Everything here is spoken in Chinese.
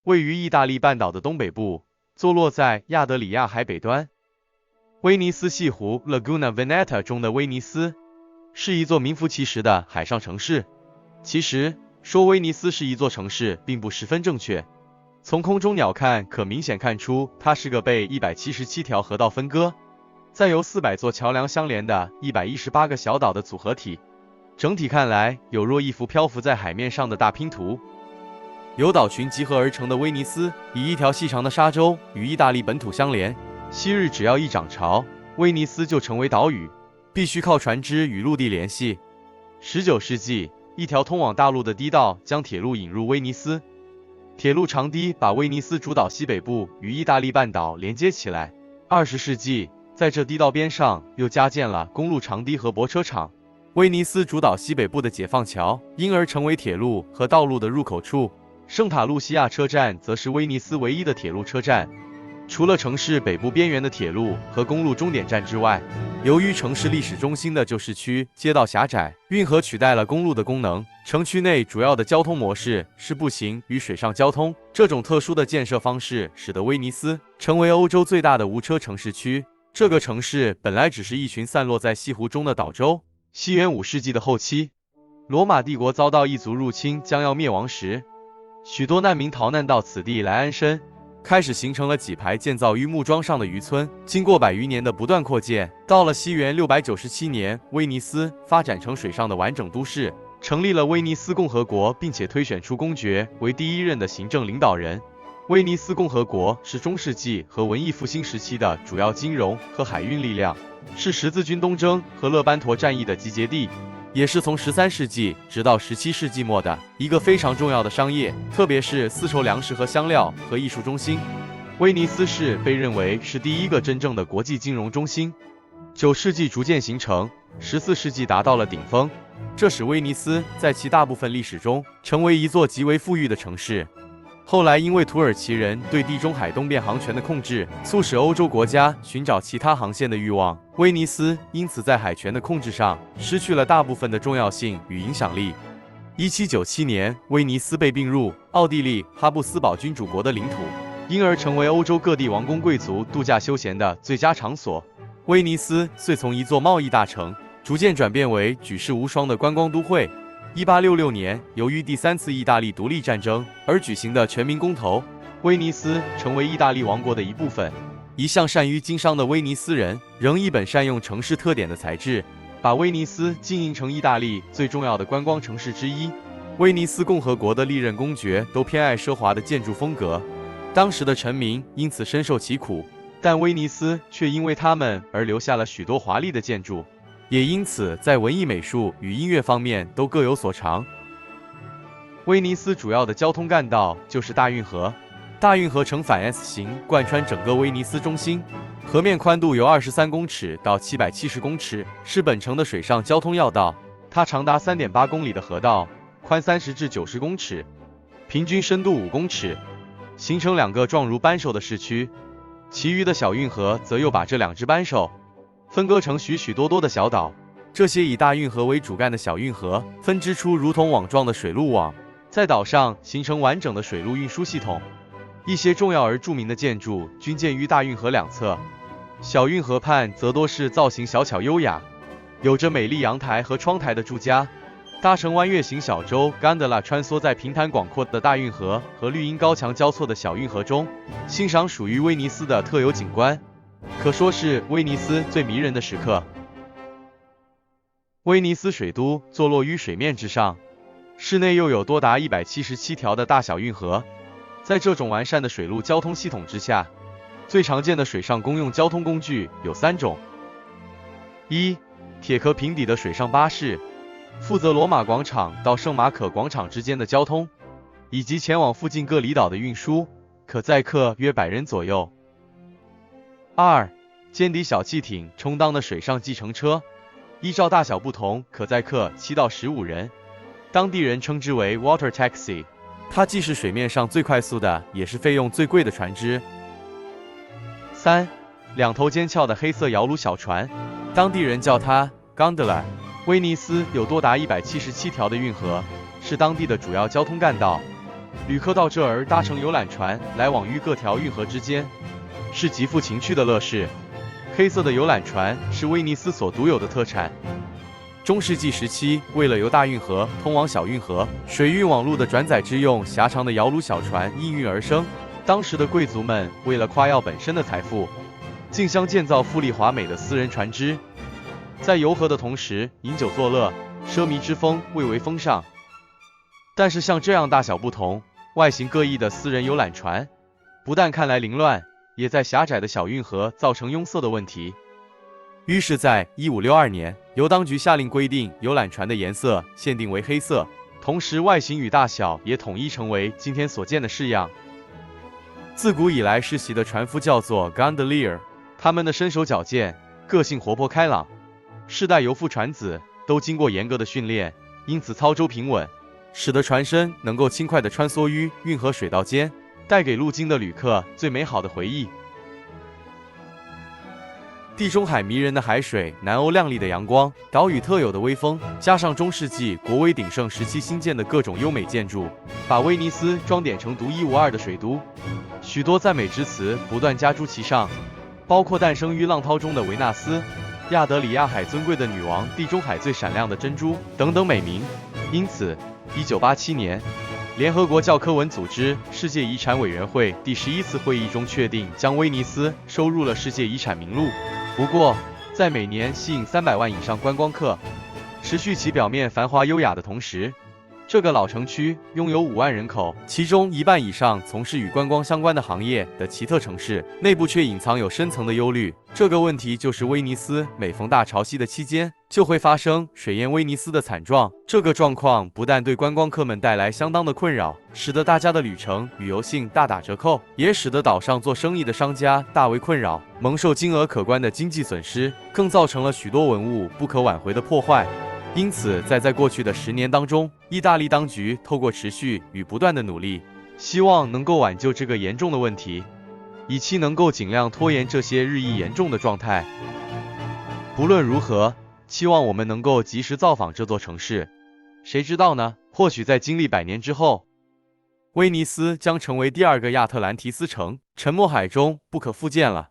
位于意大利半岛的东北部，坐落在亚得里亚海北端。威尼斯西湖 Laguna Veneta 中的威尼斯，是一座名副其实的海上城市。其实，说威尼斯是一座城市并不十分正确。从空中鸟看，可明显看出它是个被177条河道分割，再由400座桥梁相连的118个小岛的组合体。整体看来，有若一幅漂浮在海面上的大拼图。由岛群集合而成的威尼斯，以一条细长的沙洲与意大利本土相连。昔日只要一涨潮，威尼斯就成为岛屿，必须靠船只与陆地联系。19世纪，一条通往大陆的堤道将铁路引入威尼斯。铁路长堤把威尼斯主岛西北部与意大利半岛连接起来。20世纪，在这堤道边上又加建了公路长堤和泊车场。威尼斯主岛西北部的解放桥因而成为铁路和道路的入口处。圣塔路西亚车站则是威尼斯唯一的铁路车站。除了城市北部边缘的铁路和公路终点站之外，由于城市历史中心的旧市区街道狭窄，运河取代了公路的功能，城区内主要的交通模式是步行与水上交通。这种特殊的建设方式使得威尼斯成为欧洲最大的无车城市区。这个城市本来只是一群散落在西湖中的岛洲。西元5世纪的后期，罗马帝国遭到异族入侵，将要灭亡时，许多难民逃难到此地来安身，开始形成了几排建造于木桩上的渔村。经过100余年的不断扩建，到了西元697年，威尼斯发展成水上的完整都市，成立了威尼斯共和国，并且推选出公爵为第一任的行政领导人。威尼斯共和国是中世纪和文艺复兴时期的主要金融和海运力量，是十字军东征和勒班陀战役的集结地，也是从13世纪直到17世纪末的一个非常重要的商业，特别是丝绸、粮食和香料和艺术中心。威尼斯市被认为是第一个真正的国际金融中心。9世纪逐渐形成，14世纪达到了顶峰，这使威尼斯在其大部分历史中成为一座极为富裕的城市。后来因为土耳其人对地中海东边航权的控制，促使欧洲国家寻找其他航线的欲望，威尼斯因此在海权的控制上失去了大部分的重要性与影响力。1797年，威尼斯被并入奥地利哈布斯堡君主国的领土，因而成为欧洲各地王公贵族度假休闲的最佳场所。威尼斯遂从一座贸易大城，逐渐转变为举世无双的观光都会。1866年，由于第3次意大利独立战争而举行的全民公投，威尼斯成为意大利王国的一部分。一向善于经商的威尼斯人仍一本善用城市特点的材质，把威尼斯经营成意大利最重要的观光城市之一。威尼斯共和国的历任公爵都偏爱奢华的建筑风格，当时的臣民因此深受其苦，但威尼斯却因为他们而留下了许多华丽的建筑，也因此在文艺美术与音乐方面都各有所长。威尼斯主要的交通干道就是大运河，大运河呈反 S 形贯穿整个威尼斯中心，河面宽度由23公尺到770公尺，是本城的水上交通要道。它长达3.8公里的河道，宽30至90公尺，平均深度5公尺，形成2个状如扳手的市区。其余的小运河则又把这2只扳手分割成许许多多的小岛，这些以大运河为主干的小运河分支出如同网状的水路网，在岛上形成完整的水路运输系统。一些重要而著名的建筑均建于大运河两侧，小运河畔则多是造型小巧优雅，有着美丽阳台和窗台的住家。搭乘弯月形小舟 gondola 穿梭在平坦广阔的大运河和绿荫高墙交错的小运河中，欣赏属于威尼斯的特有景观，可说是威尼斯最迷人的时刻。威尼斯水都坐落于水面之上，市内又有多达177条的大小运河。在这种完善的水陆交通系统之下，最常见的水上公用交通工具有3种。1. 铁壳平底的水上巴士，负责罗马广场到圣马可广场之间的交通，以及前往附近各离岛的运输，可载客约100人左右。2. 尖底小汽艇充当的水上计程车，依照大小不同，可载客7到15人，当地人称之为 water taxi。它既是水面上最快速的，也是费用最贵的船只。3. 2头尖翘的黑色摇橹小船，当地人叫它 gondola。威尼斯有多达177条的运河，是当地的主要交通干道。旅客到这儿搭乘游览船来往于各条运河之间，是极富情趣的乐事。黑色的游览船是威尼斯所独有的特产。中世纪时期，为了由大运河通往小运河，水运网路的转载之用，狭长的摇橹小船应运而生。当时的贵族们为了夸耀本身的财富，竞相建造富丽华美的私人船只，在游河的同时饮酒作乐，奢靡之风蔚为风尚。但是像这样大小不同、外形各异的私人游览船，不但看来凌乱，也在狭窄的小运河造成拥塞的问题。于是，在1562年，由当局下令规定游览船的颜色限定为黑色，同时外形与大小也统一成为今天所见的式样。自古以来世袭的船夫叫做 gondolier， 他们的身手矫健，个性活泼开朗，世代游夫船子都经过严格的训练，因此操舟平稳，使得船身能够轻快地穿梭于运河水道间，带给路经的旅客最美好的回忆。地中海迷人的海水，南欧亮丽的阳光，岛屿特有的微风，加上中世纪国威鼎盛时期新建的各种优美建筑，把威尼斯装点成独一无二的水都。许多赞美之词不断加诸其上，包括诞生于浪涛中的维纳斯、亚德里亚海尊贵的女王、地中海最闪亮的珍珠等等美名。因此，1987年，联合国教科文组织世界遗产委员会第11次会议中确定将威尼斯收入了世界遗产名录。不过，在每年吸引300万以上观光客，持续其表面繁华优雅的同时，这个老城区拥有5万人口，其中1半以上从事与观光相关的行业的奇特城市，内部却隐藏有深层的忧虑。这个问题就是威尼斯每逢大潮汐的期间，就会发生水淹威尼斯的惨状。这个状况不但对观光客们带来相当的困扰，使得大家的旅程旅游性大打折扣，也使得岛上做生意的商家大为困扰，蒙受金额可观的经济损失，更造成了许多文物不可挽回的破坏。因此，在过去的10年当中，意大利当局透过持续与不断的努力，希望能够挽救这个严重的问题，以期能够尽量拖延这些日益严重的状态。不论如何，期望我们能够及时造访这座城市。谁知道呢？或许在经历100年之后，威尼斯将成为第2个亚特兰提斯城，沉没海中不可复见了。